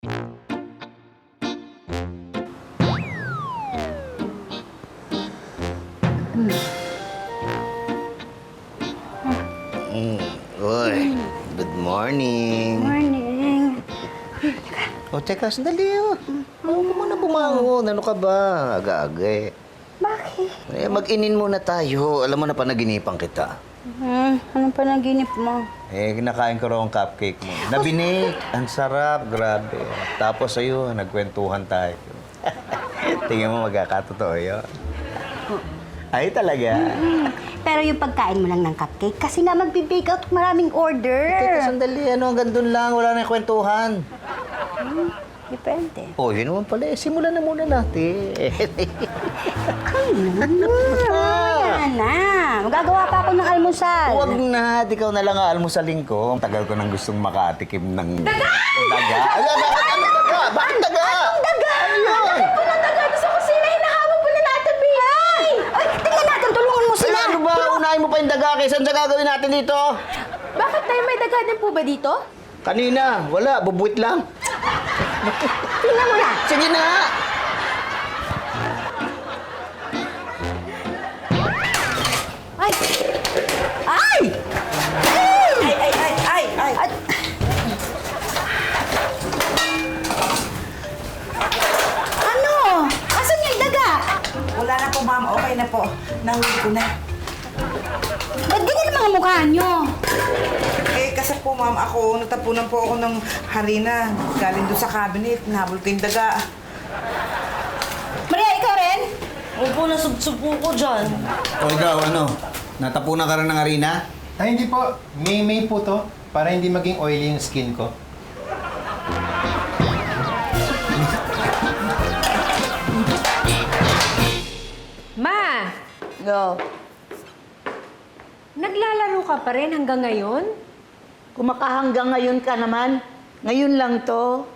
Uy, good morning. Morning. O, teka, sandali Huwag mo muna bumangon. Ano ka ba? Aga-aga eh. Bakit? Mag-inin muna tayo. Alam mo na panaginipan kita. Anong panaginip mo? Kinakain ko raw ang cupcake mo. Nabinig. Ang sarap. Grabe. Tapos ayun, nagkwentuhan tayo. Tingnan mo, magkakatotoo yun. Ay, talaga. Pero yung pagkain mo lang ng cupcake, kasi nga magbe-bake out maraming order. Teka, sandali. Hanggang doon lang. Wala na yung kwentuhan. Depende. Oh, yun naman pala. Simulan na muna natin. Yan na. Magagawa pa ako ng almusal. Huwag na. Ikaw na lang aalmusalin ko. Ang tagal ko nang gustong makatikim ng... Daga! Daga? Anong daga? Bakit daga? Anong daga? Ano yun? Anong daga? Sa kusina, hinahabang po na natin, baby. Ay, tingnan natin. Tulungan mo sila. Ano ba? Unahin mo pa yung daga. Kaysa ang daga gawin natin dito? Bakit tayo may daga din po ba dito? Kanina. Wala. Bubuit lang. Tingnan mo na. Sige na! Ay! Ay! Ay! Ano? Asan yung daga? Wala na po, ma'am. Okay na po. Nahuli ko na. Ba't ganyan ang mga mukha nyo? Kasi po, ma'am, natapunan po ako ng harina. Galing doon sa cabinet. Nahabol ko yung daga. Maria, ikaw rin? Opo, nasubsob po ko dyan. O ikaw, ano? Natapunan ka rin ng harina? Ay, hindi po. May po to para hindi maging oily yung skin ko. Ma! Go. Naglalaro ka pa rin hanggang ngayon? Kumakahanggang ngayon ka naman. Ngayon lang to.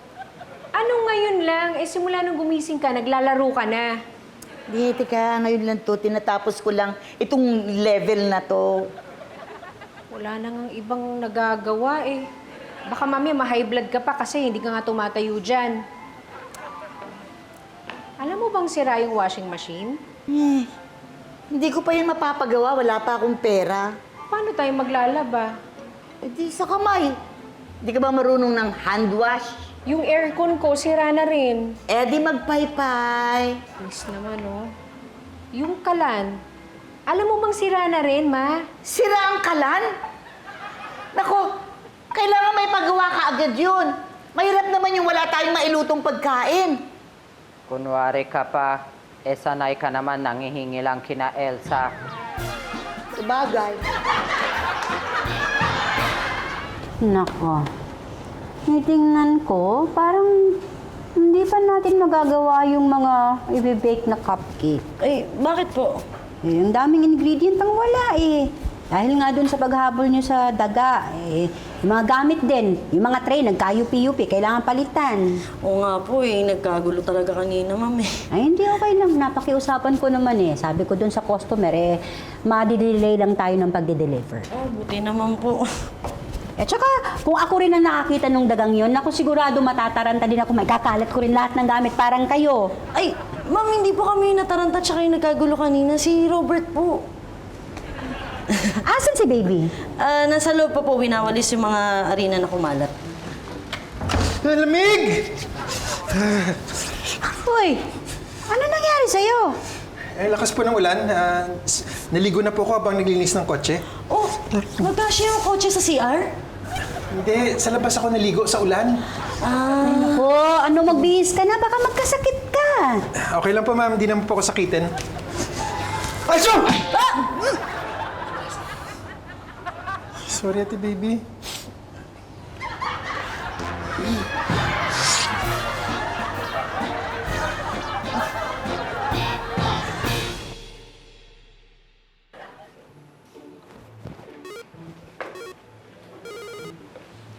Anong ngayon lang? Simula nung gumising ka, naglalaro ka na. Di, teka, ngayon lang to. Tinatapos ko lang itong level na to. Wala nang ibang nagagawa eh. Baka mami, ma-high blood ka pa kasi hindi ka nga tumatayo dyan. Alam mo bang sira yung washing machine? Hindi ko pa yan mapapagawa. Wala pa akong pera. Paano tayo maglalaba? E di sa kamay. Hindi ka ba marunong ng hand wash? Yung aircon ko, sira na rin. Eh di magpaypay. Please naman, oh. Yung kalan. Alam mo bang sira na rin, ma? Sira ang kalan? Nako, kailangan may pagawa ka agad yun. Mahirap naman yung wala tayong mailutong pagkain. Kunwari ka pa, sanay ka naman nangihingi lang kina Elsa. Sabagay. Nako. Titingnan ko, parang hindi pa natin magagawa yung mga i-bake na cupcake. Eh, bakit po? Eh, ang daming ingredient ang wala eh. Dahil nga dun sa paghabol nyo sa daga, yung mga gamit din, yung mga tray, nagkayupi-yupi, kailangan palitan. Oo nga po eh, nagkagulo talaga kanina, ma'am eh. Ay, hindi okay lang. Napakiusapan ko naman eh. Sabi ko dun sa customer madi-delay lang tayo ng pagde-deliver. Oh, buti naman po. Eh, tsaka, kung ako rin ang nakakita nung dagang yon, ako sigurado matataranta din ako. May kakalat ko rin lahat ng gamit, parang kayo. Ay, ma'am, hindi po kami nataranta tsaka yung nagkagulo kanina. Si Robert po. Asan si baby? Nasa loob pa po, winawalis yung mga arena na kumalat. Lamig! Uy, ano nangyari sa'yo? Lakas po ng ulan. Naligo na po ako habang naglinis ng kotse. Oh, magkasya yung kotse sa CR? Hindi, sa labas ako naligo sa ulan. Oh, ano magbihis ka na? Baka magkasakit ka. Okay lang po, ma'am. Hindi naman po ako sakitin. Aso! Sorry, ate baby.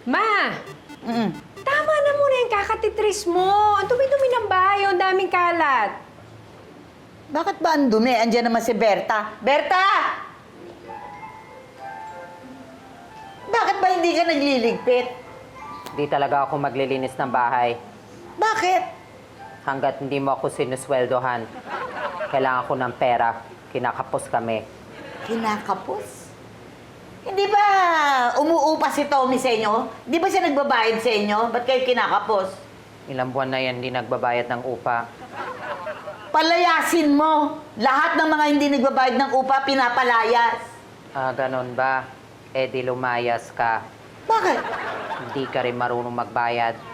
Ma! Tama na muna yung kakatitris mo. Ang dumi-dumi ng bahay, ang daming kalat. Bakit ba ang dumi? Andiyan naman si Berta. Berta! Bakit ba hindi ka nagliligpit? Di talaga ako maglilinis ng bahay. Bakit? Hanggat hindi mo ako sinusweldohan, kailangan ko ng pera. Kinakapos kami. Kinakapos? Hindi ba umuupa si Tommy sa inyo? Di ba siya nagbabayad sa inyo? Ba't kayo kinakapos? Ilang buwan na yan hindi nagbabayad ng upa. Palayasin mo! Lahat ng mga hindi nagbabayad ng upa, pinapalayas. Ah, ganon ba? Eh di lumayas ka. Bakit? Hindi ka rin marunong magbayad.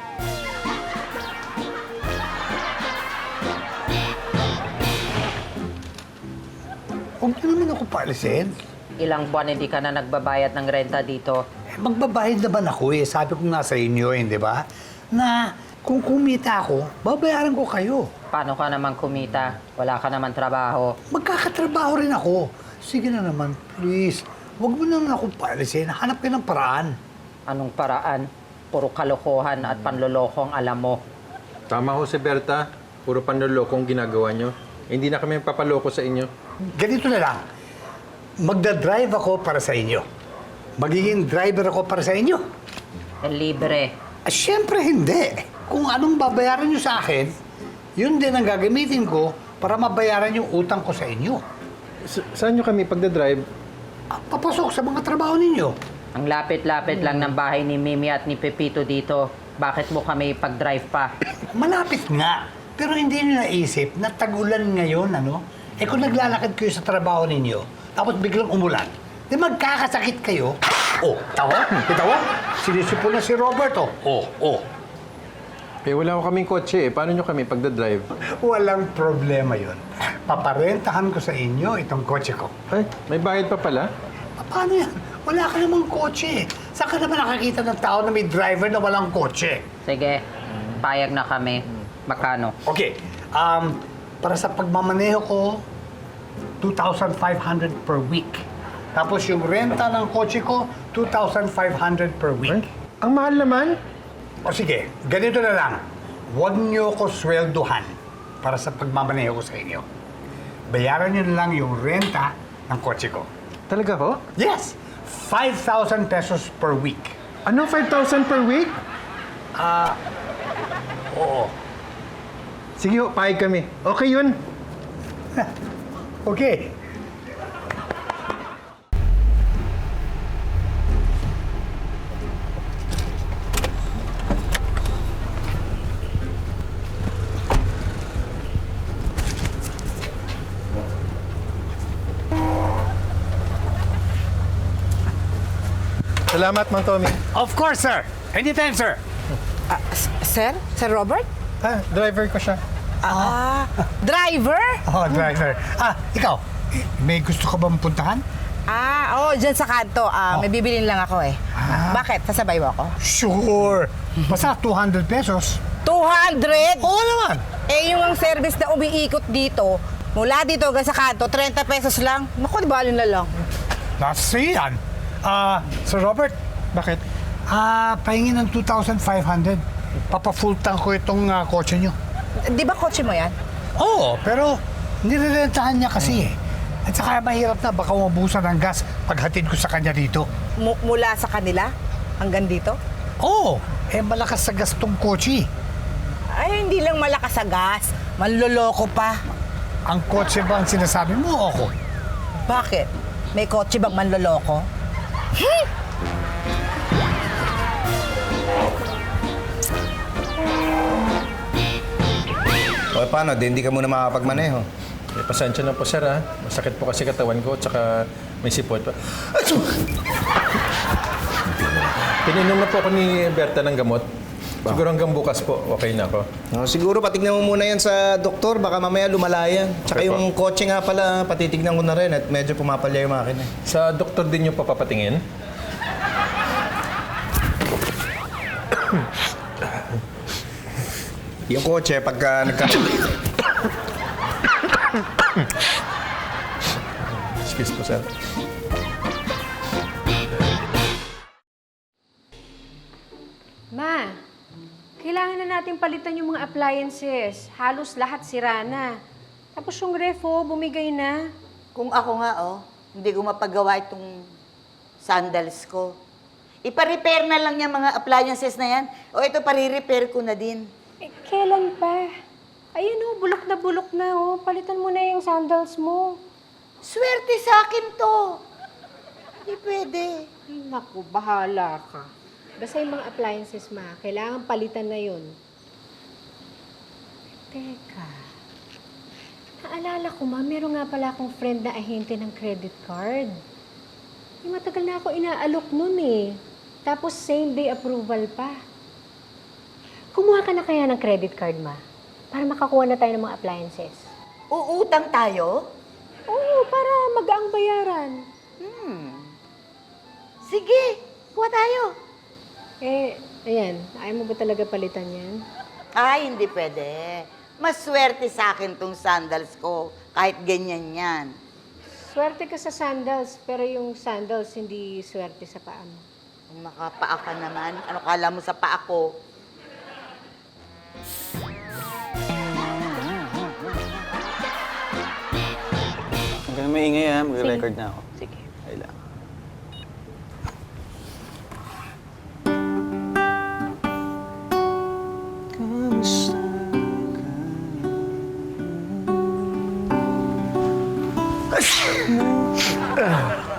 Huwag niyo naman ako paalisin. Ilang buwan hindi ka na nagbabayad ng renta dito. Magbabayad naman ako eh. Sabi ko nga sa inyo eh, di ba? Na kung kumita ako, babayaran ko kayo. Paano ka naman kumita? Wala ka naman trabaho. Magkakatrabaho rin ako. Sige na naman, please. Huwag mo naman ako paalisin. Hanap ka ng paraan. Anong paraan? Puro kalokohan at panloloko ang alam mo. Tama ho si Berta. Puro panlolokong ginagawa nyo. Hindi na kami papaloko sa inyo. Ganito na lang. Magdadrive ako para sa inyo. Magiging driver ako para sa inyo. Eh, libre. Siyempre hindi. Kung anong babayaran nyo sa akin, yun din ang gagamitin ko para mabayaran yung utang ko sa inyo. Saan nyo kami pagdadrive? Papasok sa mga trabaho ninyo. Ang lapit-lapit lang ng bahay ni Mimi at ni Pepito dito. Bakit mo kami pag-drive pa? Malapit nga. Pero hindi nyo naisip na tagulan ngayon, ano? Eh kung naglalakad kayo sa trabaho ninyo, tapos biglang umulan, di magkakasakit kayo. Oh, tawa? Kitawa? Sinisipo na si Robert, oh. Oh. Eh, wala ko kaming kotse eh. Paano nyo kami pagdadrive? Walang problema yon. Paparentahan ko sa inyo itong kotse ko. Ay, may bayad pa pala? Paano yan? Wala ka namang kotse. Saan ka naman nakakita ng tao na may driver na walang kotse? Sige, payag na kami. Magkano? Okay. Para sa pagmamaneho ko, 2,500 per week. Tapos yung renta ng kotse ko, 2,500 per week. Ang mahal naman. O sige, ganito na lang. Huwag niyo ko swelduhan para sa pagmamaneho ko sa inyo. Bayaran niyo na lang yung renta ng kotse ko. Talaga ho? Yes! 5,000 pesos per week. Ano, 5,000 per week? Oo. Sige ho, pahig kami. Okay yun. Okay. Salamat, Mang Tommy. Of course, sir. Anytime, sir. Sir? Sir Robert? Driver ko siya. Driver? Oh, driver. Ikaw, may gusto ka bang puntahan? Dyan sa kanto. May bibilin lang ako eh. Bakit? Sasabay mo ako? Sure. Basta 200 pesos. 200? Oo naman. Eh, yung ang service na umiikot dito, mula dito hanggang sa kanto, 30 pesos lang. Naku, di bali na lang. That's yan. Sir Robert, Bakit? pahingin ng 2,500. Papa-full tank ko itong kotse nyo. Di ba kotse mo yan? Oo, pero nirerentahan niya kasi eh. At saka mahirap na, baka mabusan ng gas paghatid ko sa kanya dito. Mula sa kanila hanggang dito? Oo, malakas sa gas tong kotse. Ay, hindi lang malakas sa gas. Manloloko pa. Ang kotse ba ang sinasabi mo o ako? Bakit? May kotse bang manloloko? O paano, hindi ka muna makakapagmaneho. Eh, pasensya na po, sir, ha? Masakit po kasi katawan ko, tsaka may sipot pa. Pininom na po ako ni Berta ng gamot. Siguro hanggang bukas po, okay na ako. Siguro patignan mo muna yan sa doktor, baka mamaya lumalayan. Tsaka Okay yung kotse nga pala, patitignan ko na rin at medyo pumapalya yung makina. Sa doktor din yung papapatingin? Yung kotse, pagka Excuse po, sir. Ma, kailangan na natin palitan yung mga appliances. Halos lahat sira na. Tapos yung refo, bumigay na. Kung ako nga, hindi ko mapagawa itong sandals ko. Ipa-repair na lang yung mga appliances na yan. O ito, pari-repair ko na din. Eh, kailan pa? Ayun oh, bulok na oh. Palitan mo na yung sandals mo. Swerte sa akin to. Hindi pwede. Ay, naku, bahala ka. Basta yung mga appliances, ma, kailangan palitan na yun. Teka. Naalala ko, ma, meron nga pala akong friend na ahente ng credit card. Eh, matagal na ako inaalok nun eh. Tapos same day approval pa. Kumuha ka na kaya ng credit card, ma? Para makakuha na tayo ng mga appliances. Uutang tayo? Oo, para magaang bayaran. Sige, kuha tayo. Eh, ayan. Ayaw mo ba talaga palitan yan? Ay, hindi pwede. Mas swerte sa akin tong sandals ko. Kahit ganyan yan. Swerte ka sa sandals, pero yung sandals hindi swerte sa paa mo. Kung nakapaa ka naman, ano kala mo sa paa ko? Huwag ka na maingay ha, mag-record na ako. Sige. Ay lang.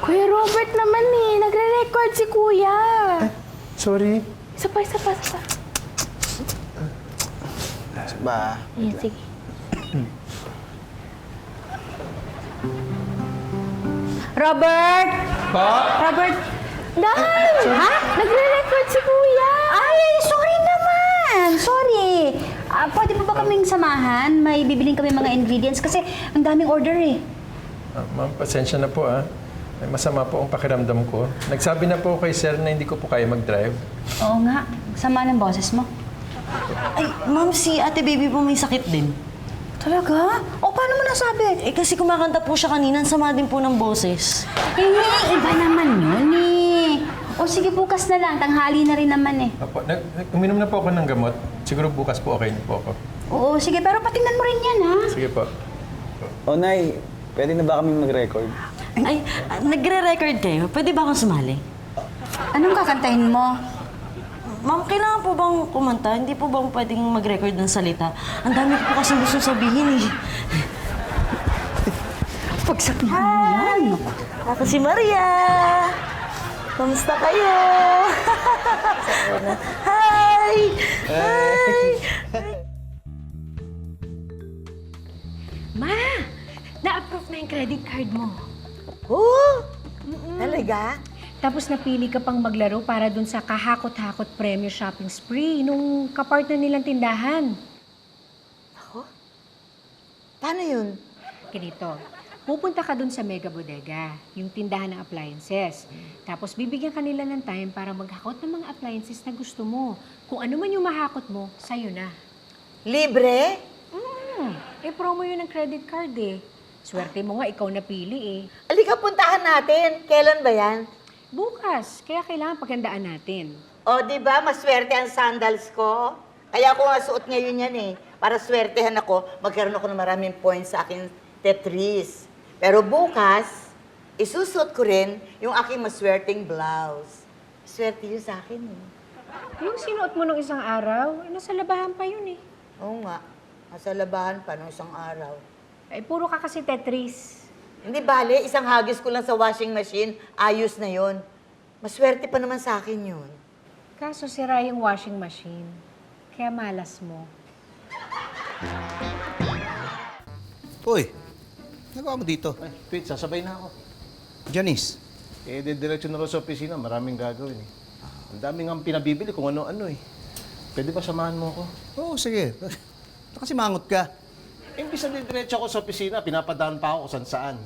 Kuya Robert naman eh. Nagre-record si Kuya. Sorry. Isa pa. Ba? Ayan, sige. Robert! Robert! Dahil! Ha? Nagre-record si Kuya. Ay, sorry naman! Sorry! Pwede po ba kaming samahan? May bibiling kami mga ingredients kasi ang daming order eh. Ma'am, pasensya na po May masama po ang pakiramdam ko. Nagsabi na po kay sir na hindi ko po kaya mag-drive. Oo nga, sama ng boses mo. Ay, ma'am, si ate baby po may sakit din. Talaga? O paano mo nasabi? Eh, kasi kumakanta po siya kanina, ang sama din po ng boses. Iba naman yun eh. O sige, bukas na lang. Tanghali na rin naman eh. Opo, uminom na po ako ng gamot. Siguro bukas po okay na po ako. Oo, sige. Pero patingnan mo rin yan ha. Sige po. O, Nay, pwede na ba kami mag-record? Ay, nagre-record kayo. Pwede ba akong sumali? Anong kakantahin mo? Ma'am, kailangan po bang kumanta? Hindi po bang pwedeng mag-record ng salita? Ang dami ko po kasing gusto sabihin eh. Pagsabihan mo yan. Ako si Maria! Kamusta kayo? Hi! Hi! Ma! Na-approve na yung credit card mo. Oh! Talaga? Tapos napili ka pang maglaro para dun sa kahakot-hakot premyo shopping spree nung kapartner nilang tindahan. Paano yun? Ganito, pupunta ka dun sa Mega Bodega, yung tindahan ng appliances. Tapos bibigyan ka nila ng time para maghakot ng mga appliances na gusto mo. Kung ano man yung mahakot mo, sa'yo na. Libre? Promo yun ng credit card eh. Swerte mo nga, ikaw napili eh. Alika, puntahan natin. Kailan ba yan? Bukas, kaya kailangan paghandaan natin. O, di ba? Maswerte ang sandals ko. Kaya ako nga suot ngayon yan eh. Para swertehan ako, magkaroon ako ng maraming points sa aking Tetris. Pero bukas, isusuot ko rin yung aking maswerteng blouse. Swerte yun sa akin eh. Yung sinuot mo nung isang araw, nasa labahan pa yun eh. Oo nga. Nasa labahan pa nung isang araw. Ay, puro ka kasi Tetris. Hindi bale, isang hagis ko lang sa washing machine, ayos na yon. Maswerte pa naman sa akin yun. Kaso sira yung washing machine. Kaya malas mo. Uy, nagawa mo dito? Ay, Pete, sasabay na ako. Janice. Diretso na rin sa opisina, maraming gagawin eh. Ang daming ang pinabibili kung ano-ano eh. Pwede ba samahan mo ako? Oo, sige. Kasi mangot ka. Imbis na diretso ako sa opisina, pinapadaan pa ako kung saan-saan.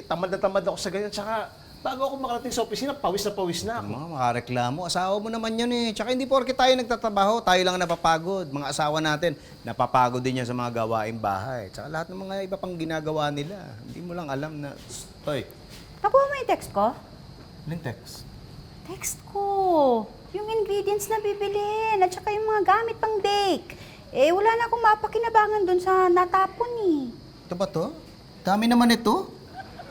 Tamad na tamad ako sa ganyan. Tsaka, bago ako makarating sa opisina, pawis na ako. Mga makareklamo. Asawa mo naman yun eh. Tsaka hindi porke tayo nagtatrabaho, tayo lang napapagod. Mga asawa natin, napapagod din yan sa mga gawaing bahay. Tsaka lahat ng mga iba pang ginagawa nila. Hindi mo lang alam na... Toy, Nakuha mo yung text ko? anong text? Text ko. Yung ingredients na bibilin at saka yung mga gamit pang bake. Wala na akong mapakinabangan dun sa natapon eh. Ito ba to? Dami naman ito.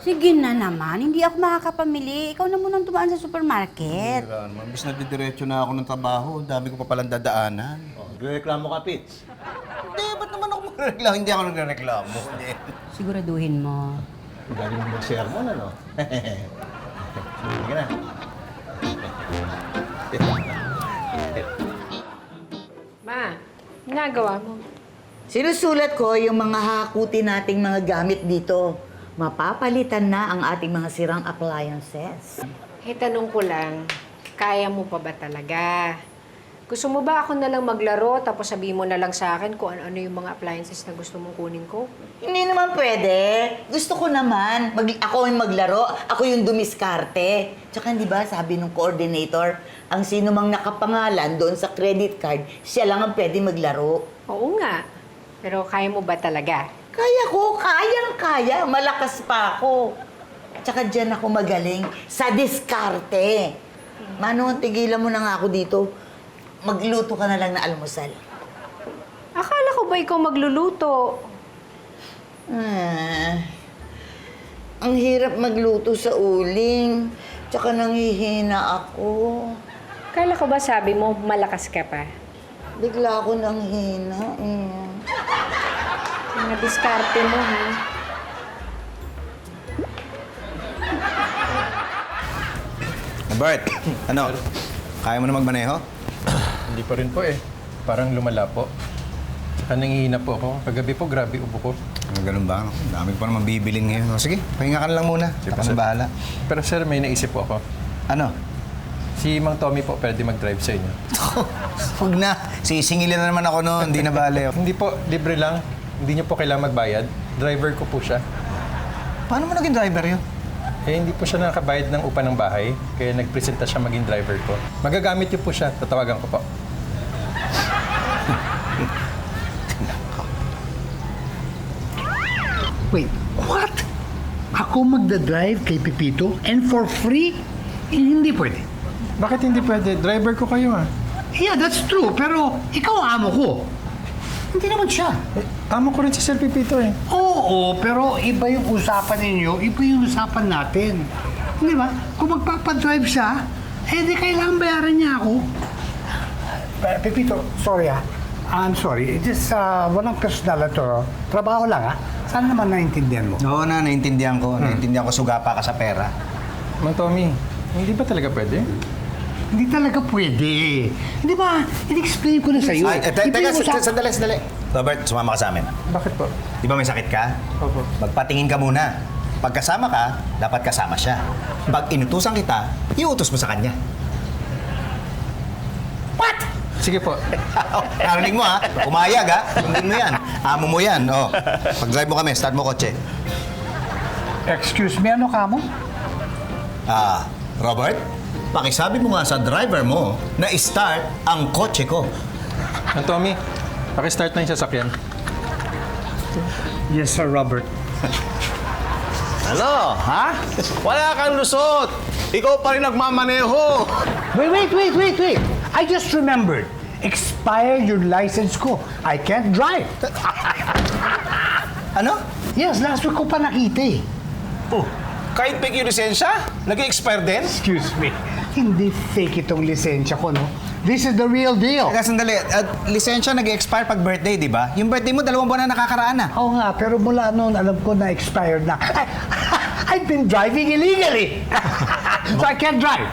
Sige na naman, hindi ako makakapamili. Ikaw na munang dumaan sa supermarket. Kaya naman, bis nagdidiretso na ako ng trabaho. Dami ko pa palang dadaanan. Oh, nagreklamo ka, Pits. Hindi, ba't naman ako magreklamo? Hindi ako nagreklamo. Hindi. Siguraduhin mo. Galing mo mag-sermon, ano? Sige na. Ma, nagawa mo. Sinusulat ko yung mga hakutin nating mga gamit dito. Mapapalitan na ang ating mga sirang appliances. Tanong ko lang, kaya mo pa ba talaga? Gusto mo ba ako na lang maglaro tapos sabihin mo na lang sa akin kung ano-ano yung mga appliances na gusto mong kunin ko? Hindi naman pwede. Gusto ko naman. Ako yung maglaro, ako yung dumiskarte. Tsaka di ba, sabi nung coordinator, ang sino mang nakapangalan doon sa credit card, siya lang ang pwede maglaro. Oo nga. Pero kaya mo ba talaga? Kaya ko, kayang-kaya. Malakas pa ako. Tsaka dyan ako magaling sa diskarte. Mano, tigilan mo na nga ako dito. Magluto ka na lang na almusal. Akala ko ba ikaw magluluto? Ang hirap magluto sa uling. Tsaka nangihina ako. Akala ko ba sabi mo malakas ka pa? Bigla ako nanghina eh. Mga diskarte mo, ha? Bert, ano? Kaya mo na magmaneho? Hindi pa rin po eh. Parang lumala po. Saka nangihina po ako. Kagabi po, grabe ubo ko. Ganun ba? Dami pa naman bibilin ngayon. O, sige, pahinga ka na lang muna. Ako na bahala. Pero sir, may naisip po ako. Ano? Si Mang Tommy po, pwede mag-drive sa inyo. Huwag na. Sisingilin na naman ako noon. Hindi na bale. Hindi po, libre lang. Hindi niyo po kailangan magbayad. Driver ko po siya. Paano mo naging driver yun? Eh, hindi po siya nakabayad ng upa ng bahay, kaya nagpresenta siya maging driver ko. Magagamit niyo po siya. Tatawagan ko po. Wait, what? Ako magdadrive kay Pepito and for free? Hindi pwede. Bakit hindi pwede? Driver ko kayo ah. Yeah, that's true. Pero ikaw ang amo ko. Hindi naman siya. Amo ko rin si Sir Pipito eh. Oo, pero iba yung usapan ninyo, iba yung usapan natin. Di ba? Kung magpapadrive siya, eh di kailangan bayaran niya ako. Pepito, sorry ah. I'm sorry. Just walang personal to. Trabaho lang ah. Sana naman naintindihan mo. Oo na, naintindihan ko. Naintindihan ko sugapa ka sa pera. Mang Tommy, hindi ba talaga pwede? Hindi talaga pwede. Hindi ba? In-explain ko na sa'yo. Teka, sandali. Robert, sumama ka sa amin. Bakit po? Di ba may sakit ka? Opo. Magpatingin ka muna. Pag kasama ka, dapat kasama siya. Pag inutusan kita, iutos mo sa kanya. What? Sige po. Narinig mo ha? Umayag ha? Sundin mo yan. Amo mo yan. Oh. Pag-drive mo kami, start mo kotse. Excuse me, ano ka mo? Robert, pakisabi mo nga sa driver mo na i-start ang kotse ko. Mang Tommy, paki-start na yung sasakyan. Yes, Sir Robert. Ano, ha? Wala kang lusot. Ikaw pa rin nagmamaneho. Wait. I just remembered. Expired your license ko. I can't drive. Ano? Yes, last week ko pa nakita eh. Oh, kahit fake yung lisensya, nag-expire din? Excuse me. Hindi fake itong lisensya ko, no? This is the real deal. Teka, sandali. Lisensya nag-expire pag birthday, di ba? Yung birthday mo, 2 buwan na nakakaraan na. Oo nga, pero mula noon, alam ko na expired na. I've been driving illegally. So I can't drive.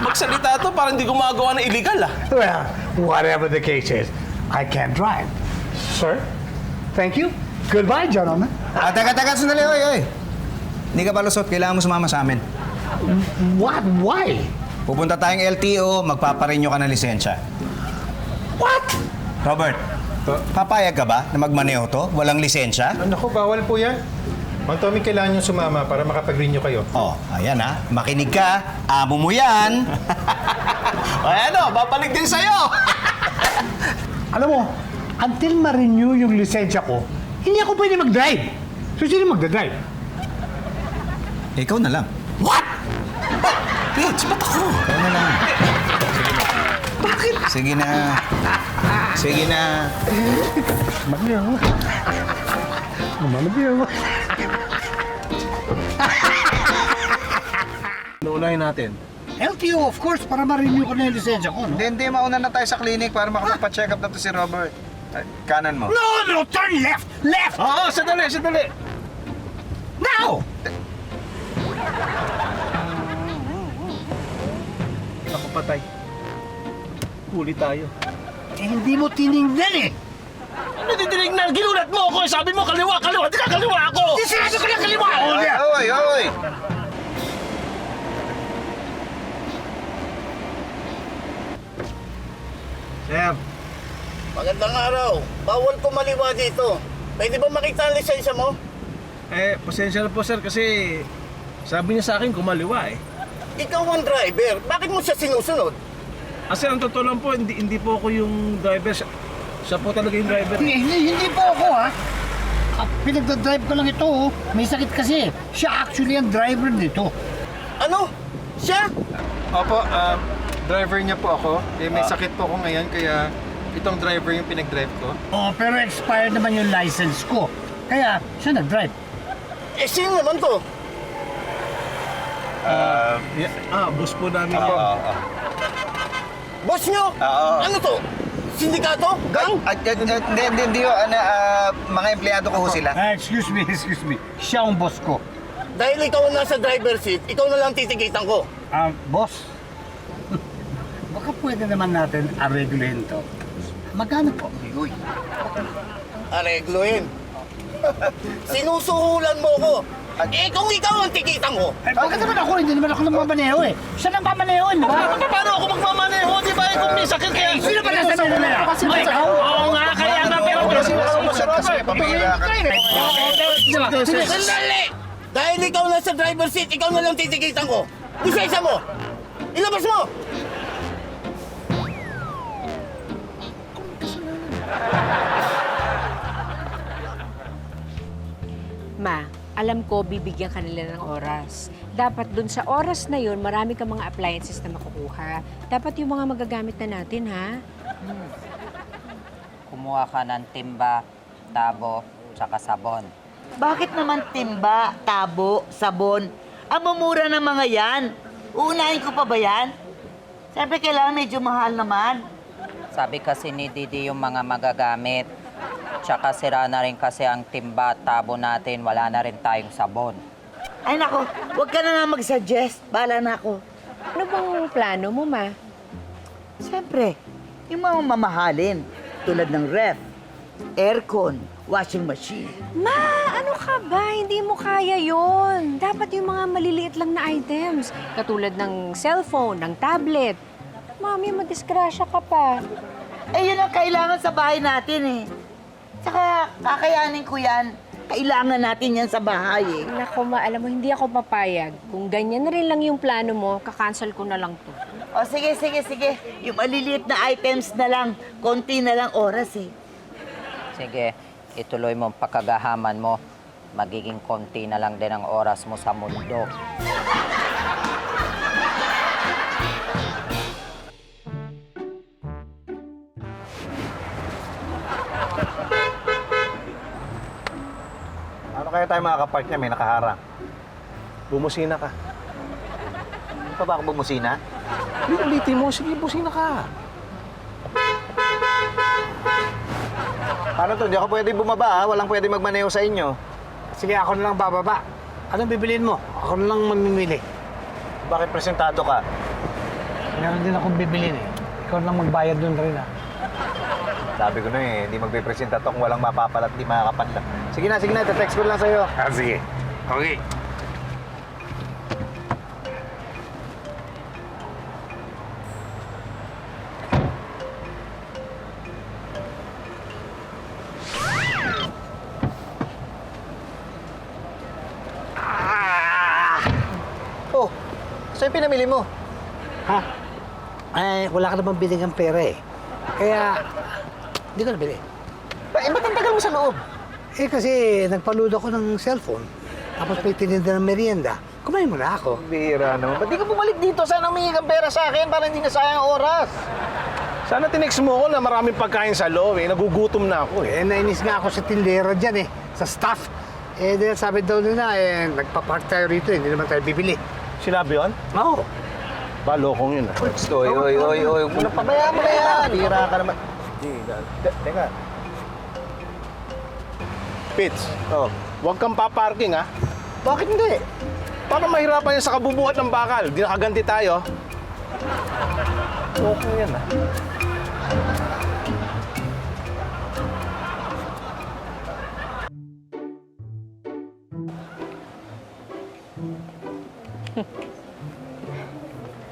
Magsalita to, parang hindi gumagawa ng illegal, ah. Well, whatever the case is, I can't drive. Sir, thank you. Goodbye, gentlemen. Teka, sandali. Oy. Hindi ka pa lusot. Kailangan mo sumama sa amin. What? Why? Pupunta tayong LTO, magpaparenew ka ng lisensya. What? Robert, papayag ka ba na magmaneho to? Walang lisensya? Naku, bawal po yan. Mang Tommy, kailangan nyo sumama para makapag-renew kayo. Oh, ayan ha. Makinig ka. Amo mo yan. O ano, babalik din sa'yo. Alam mo, until ma-renew yung lisensya ko, hindi ako pwede mag-drive. So, sino magdadrive? Ikaw na lang. What? Bitch, ba't ako? Ikaw na lang. Bakit? Sige na. Mamabiyaw. Naunahin natin. LTO, of course, para ma-renew ko na yung lisensya ko, no? Hindi, mauna na tayo sa clinic para makapag-check up na to si Robert. Kanan mo. No! Turn left! Left! Oo, sandali! Now! Ako patay. Huli tayo. Eh, hindi mo tinignan eh! Ano titinignan? Ginulat mo ako! Sabi mo kaliwa! Di ka kaliwa ako! Hindi sinabi ko na kaliwa! Oy! Sir, Magandang araw. Bawal kumaliwa dito. Pwede ba makita ang lisensya mo? pasensya na po sir kasi sabi niya sa akin kumaliwa eh. Ikaw ang driver. Bakit mo siya sinusunod? Sir, ang totoo lang po, hindi po ako yung driver. Siya po talaga yung driver. Hindi po ako, ha? Pinagdadrive ko lang ito, oh. May sakit kasi. Siya actually ang driver nito. Ano? Siya? Opo, driver niya po ako. May sakit po ako ngayon, kaya itong driver yung pinag-drive ko. Oh, pero expired naman yung license ko. Kaya siya nag-drive. Eh, sino naman to? Boss po namin. Boss nyo? Ano to? Sindikato? Gang? Hindi yun. Mga empleyado ko ho sila. Excuse me. Siya ang boss ko. Dahil ikaw ang nasa driver seat, ikaw na lang titikitan ko. Boss? Baka pwede naman natin aregluhin to. Magkano po? Uy. Aregluhin. Sinusuhulan mo ko. Eh, kung ikaw ang tikitan ko. Bakit naman ako? Hindi naman ako namamaneho eh. Siya nang mamaneho, di ba? Paano ako magmamaneho? Di ba kung may sakit kaya? Sino ba nasa nila? Oo nga, kaya nga pero... Sandali! Dahil ikaw nasa driver seat, ikaw na lang titikitan ko. Lisensya mo! Ilabas mo! Ma, alam ko bibigyan ka nila ng oras. Dapat dun sa oras na yun, marami kang mga appliances na makukuha. Dapat yung mga magagamit na natin, ha? Kumuha ka ng timba, tabo, tsaka sabon. Bakit naman timba, tabo, sabon? Ang mumura ng mga yan. Uunahin ko pa ba yan? Siyempre kailangan medyo mahal naman. Sabi kasi ni Didi yung mga magagamit. Tsaka sira na rin kasi ang timba at tabo natin, wala na rin tayong sabon. Ay nako, huwag ka na nga mag-suggest. Bahala na ako. Ano bang plano mo, Ma? Siyempre, yung mga mamahalin. Tulad ng ref, aircon, washing machine. Ma, ano ka ba? Hindi mo kaya yon. Dapat yung mga maliliit lang na items. Katulad ng cellphone, ng tablet. Mami, madisgrasya ka pa. Eh, yun ang kailangan sa bahay natin eh. Tsaka, kakayanin ko yan. Kailangan natin yan sa bahay eh. Naku, Ma, alam mo, hindi ako papayag. Kung ganyan na rin lang yung plano mo, kakancel ko na lang to. O, sige. Yung maliliit na items na lang, konti na lang oras eh. Sige, ituloy mo ang pagkagahaman mo. Magiging konti na lang din ang oras mo sa mundo. Ano kaya tayo makakapark niya? May nakaharang. Bumusina ka. Hindi pa ba ako bumusina? Ulitin mo. Sige, busina ka. Paano to? Di ako pwede bumaba ha? Walang pwede magmaneho sa inyo. Sige, ako na lang bababa. Anong bibilin mo? Ako na lang mamimili. Bakit presentado ka? Meron din akong bibilin eh. Ikaw na lang magbayad dun rin ah. Sabi ko na eh, hindi magpipresenta to kung walang mapapalat, di makakapanla. Sige na, text ko lang sa'yo. Sige. Okay. Oh, saan yung pinamili mo? Ha? Ay, wala ka naman biling ang pera eh. Kaya, hindi ko nabili. Ba't ang tagal mo sa loob? Eh kasi nagpa-load ako ng cellphone. Tapos may tininda ng merienda. Kumain mo na ako. Bira naman. Ba't di ka bumalik dito? Sana humingi kang pera sa akin para hindi na sayang ang oras. Sana tinext mo ko na maraming pagkain sa loob eh. Nagugutom na ako eh. Eh, nainis nga ako sa tindera dyan eh. Sa staff. Dahil sabi daw nila, nagpa-park tayo rito, hindi naman tayo bibili. Sinabi yun? Oo. Balokong yun ah. Oy. Huwag mo na pabayaan mo na yan. Tira ka naman. Teka. Pits, huwag kang paparking ah. Bakit hindi? Para mahirapan yan sa kabubuhat ng bakal. Di nakaganti tayo. Okay yan ah.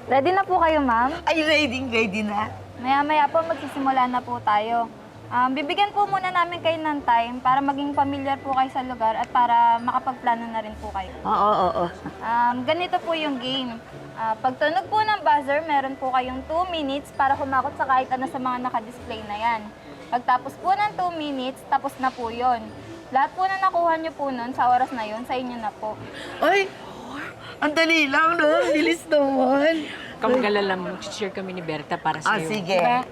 Ready na po kayo, ma'am? Ay, ready na. Maya-maya po magsisimula na po tayo. Bibigyan po muna namin kayo ng time para maging familiar po kayo sa lugar at para makapagplano na rin po kayo. Oo. Ganito po yung game. Pag tunog po ng buzzer, meron po kayong 2 minutes para humakot sa kahit ano sa mga naka-display na yan. Pagtapos po ng 2 minutes, tapos na po yon. Lahat po na nakuha nyo po nun sa oras na yon, sa inyo na po. Ay, ang dali lang, no? Bilis naman. Kamag-alala mo, share kami ni Berta para sa'yo. Sige. Diba?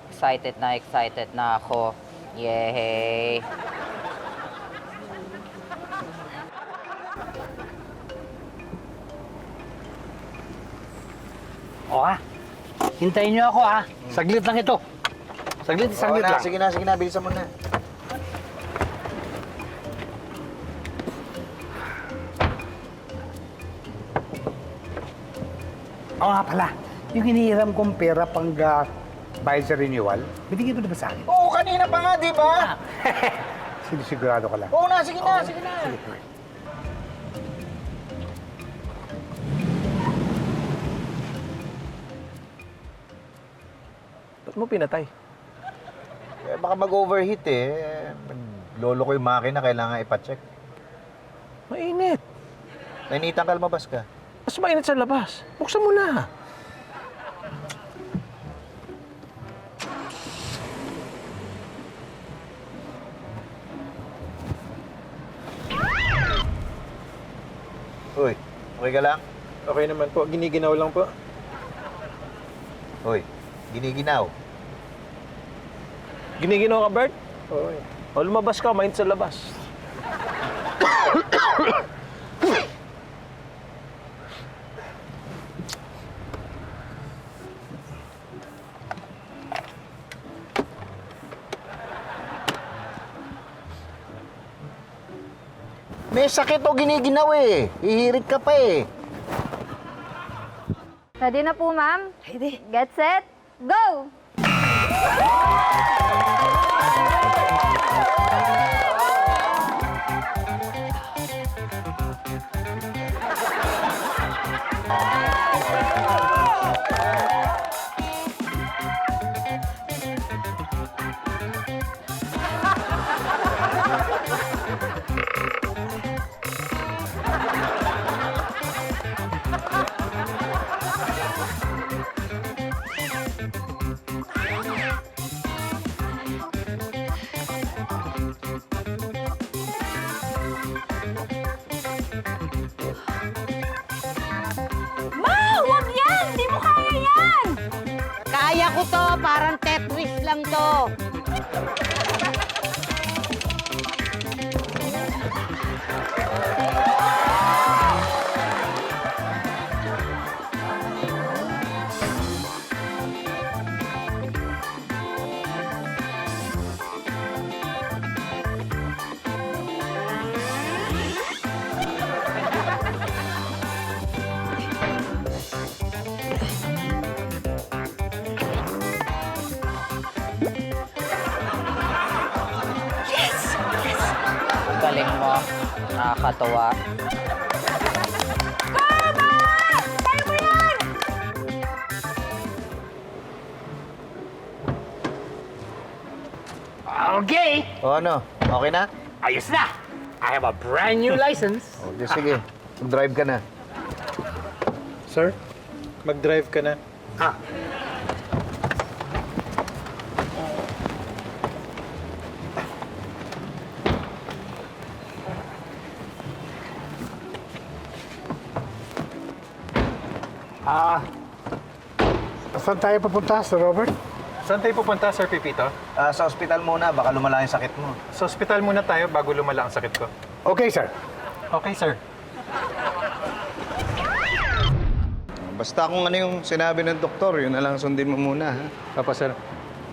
Excited na ako. Yay! Hintayin niyo ako Saglit lang ito. Saglit lang. Sige na. Bilisan mo na. Oo nga pala. Yung hinihiram kong pera pang bayad sa renewal, binigyan mo na ba sa akin? Oo, kanina pa nga, di ba? Sigurado ka lang. Oo na, sige na. Ba't mo pinatay? Baka mag-overheat Lolo ko yung makina, kailangan ipacheck. Mainit. Nainitan ka, lumabas ka. Mas mainit sa labas. Buksan mo na. Uy, okay ka lang? Okay naman po. Giniginaw lang po. Uy, giniginaw. Giniginaw ka, Bert? Oo. O, lumabas ka. Mainit sa labas. May sakit o giniginaw Hihirit ka pa Ready na po, ma'am? Ready. Get set, go! Kaya ko to, parang Tetris lang to. Galing mo. Nakakatuwa. Okay! O ano, okay na? Ayos na! I have a brand new license. O, sige. Mag-drive ka na. Sir, mag-drive ka na. Saan tayo papunta, Sir Robert? Saan tayo pupunta, Sir Pipito? Sa ospital muna, baka lumala yung sakit mo. Sa ospital muna tayo bago lumala ang sakit ko. Okay, sir. Okay, sir. Basta kung ano yung sinabi ng doktor, yun na lang sundin mo muna, ha? Papa, sir.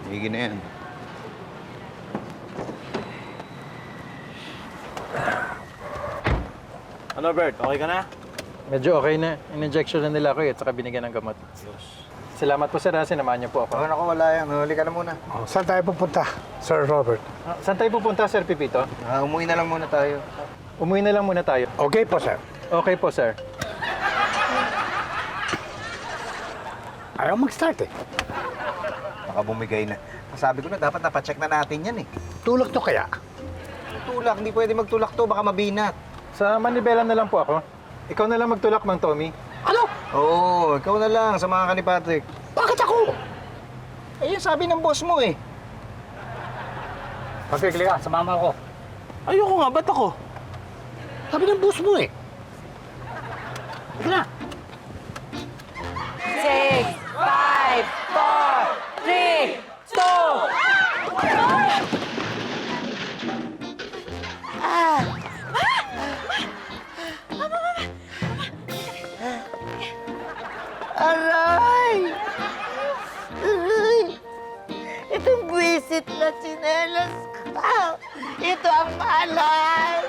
Higin na yan. Ano, Bert? Okay ka na? Medyo okay na. In-injection na nila ako at saka binigyan ng gamot. Salamat po, sir. Sinamahan niyo po ako. Ako, wala yan. Huli ka na muna. Oh, saan tayo pupunta, Sir Robert? Saan tayo pupunta, Sir Pipito? Umuwi na lang muna tayo. Umuwi na lang muna tayo. Okay po, sir. Okay po, sir. Ayaw mag-start eh. Baka bumigay na. Sabi ko na, dapat napacheck na natin yan eh. Tulak to kaya? Tulak, hindi pwede magtulak to, baka mabinat. Sa manibela na lang po ako. Ikaw na lang magtulak, Mang Tommy. Ano? Oo, ikaw na lang, samahan ka ni Patrick. Bakit ako? Eh, yun sabi ng boss mo eh. Patrick, liga, samahan mo ako. Ayoko nga, ba't ako? Sabi ng boss mo eh. Sige na. 6, 5, 4, 3, 2. Aray! Aray! Itong buwisit na sinelas ko. Ito ang malas.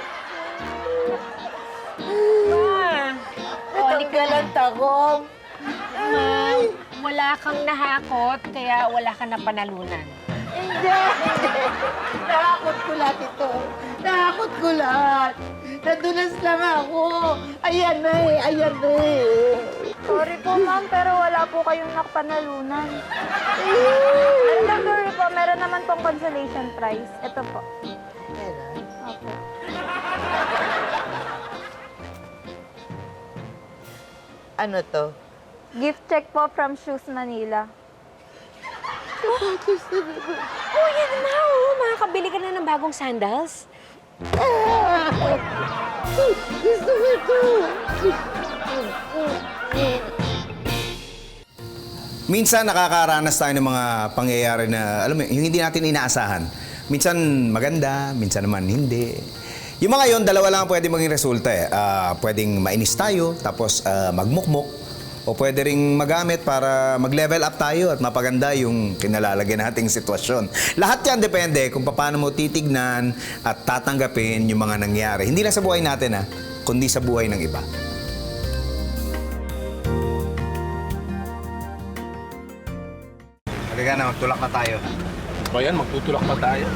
Natanggalan takong. Wala kang nahakot, kaya wala ka na panalunan. Hindi! Nakakot ko lahat ito. Nakakot ko lahat. Nadulas lang ako. Ayan na eh, ayan na eh. Sorry po, ma'am, pero wala po kayong nakapanalunan. Don't worry po, meron naman pong consolation prize. Ito po. Opo. Ano to? Gift check po from Shoes Manila. Oh, yan na! Oh, makakabili ka na ng bagong sandals. Gusto ko ito! Minsan nakakaranas tayo ng mga pangyayari na, alam mo, yung hindi natin inaasahan. Minsan maganda, minsan naman hindi. Yung mga yon, dalawa lang ang pwede maging resulta eh. Pwedeng mainis tayo, tapos magmukmuk. O pwede ring magamit para mag-level up tayo at mapaganda yung kinalalagyan nating sitwasyon. Lahat yan depende kung paano mo titignan at tatanggapin yung mga nangyari. Hindi lang sa buhay natin kundi sa buhay ng iba. Halika na, magtulak na tayo. O yan, magtutulak pa tayo.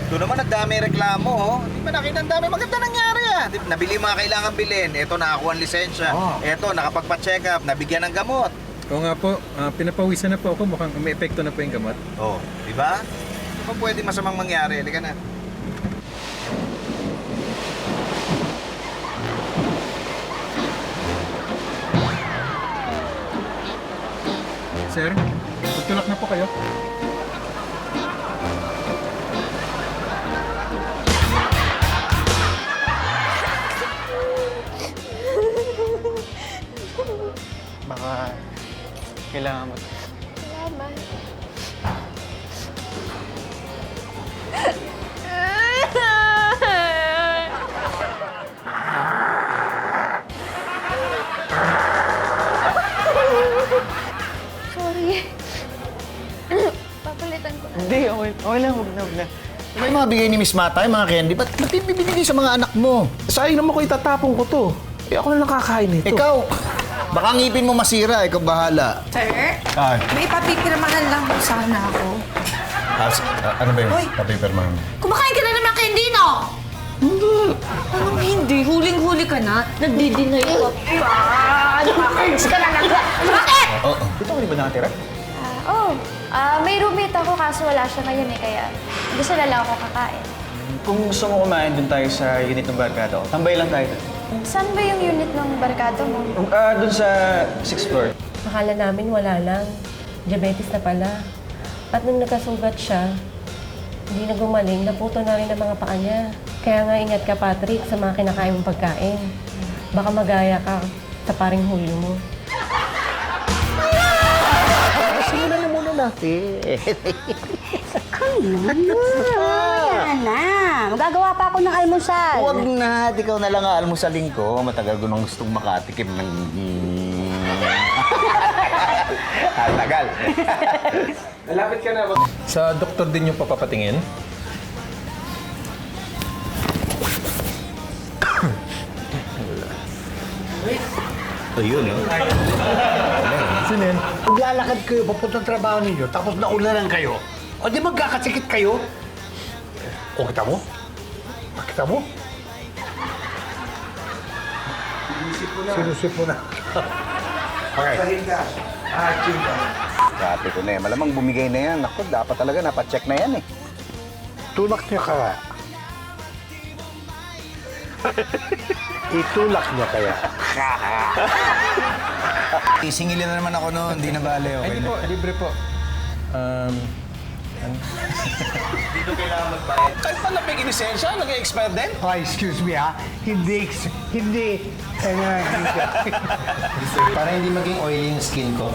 Ito naman, ang dami reklamo, oh. Di ba nakita ang dami? Maganda nangyari, Nabili mga kailangan bilhin. Ito, nakakuha ang lisensya. Ito, nakapagpa-check up, nabigyan ng gamot. Oo nga po, pinapawisan na po ako. Mukhang may epekto na po yung gamot. Oh, di ba? Di ba pwede masamang mangyari? Halika na. Sir, magtulak na po kayo. Baka kailangan mo. Salamat. Sorry. Papalitan ko na. Hindi, okay lang, huwag na. May mga bigay ni Miss Mata, yung mga candy, ba't bibigay sa mga anak mo? Sayang naman ko itatapon ko to. Eh, ako na nakakain nito. Ikaw, baka ngipin mo masira, ikaw bahala. Sir, Ay. may papipirmahan lang po sana ako. Ano ba yung Hoy! papipirmahan? Kumakain ka na naman candy, no? Hindi. Anong hindi? Huling-huli ka na. Nagdi-deny ka pa. Nakakainis ka na lang. Bakit? Oo. Dito ka rin ba nakatira? May roommate ako kaso wala siya ngayon kaya gusto na lang ako kakain. Kung gusto mo kumain, dun tayo sa unit ng barkada ko. Tambay lang tayo dun. Saan ba yung unit ng barkado mo? Dun sa 6th floor. Akala namin wala lang. Diabetes na pala. At nung nagkasugat siya, hindi na gumaling, naputo na rin ang mga paa niya. Kaya nga ingat ka, Patrick, sa mga kinakain mong pagkain. Baka magaya ka sa paring Hulyo mo. Simulan na muna malapit. Wala na. Magagawa pa ako ng almusal. Huwag na, at ikaw na lang aalmusalin ko. Matagal ko nang gustong makatikim ng... Tagal. Malapit ka na. Sa doktor din yung papapatingin? Ayun, no? Sino yun? Maglalakad kayo papunta ng trabaho ninyo, tapos naulanan kayo. O di magkakasikit kayo. O kita mo? Kita mo? Sinusip mo na. Okay. Sabi ko na eh, malamang bumigay na yan. Ako, dapat talaga napacheck na yan eh. Tulak niyo ka. Itulak niyo kaya. Isingilin na naman ako noon, hindi na bale. Ay, Okay hindi po, libre po. Dito kailangan magbayad. Kahit pa napig inisensya, nag-expire din? Oh, excuse me ha. Hindi. Para hindi maging oily yung skin ko.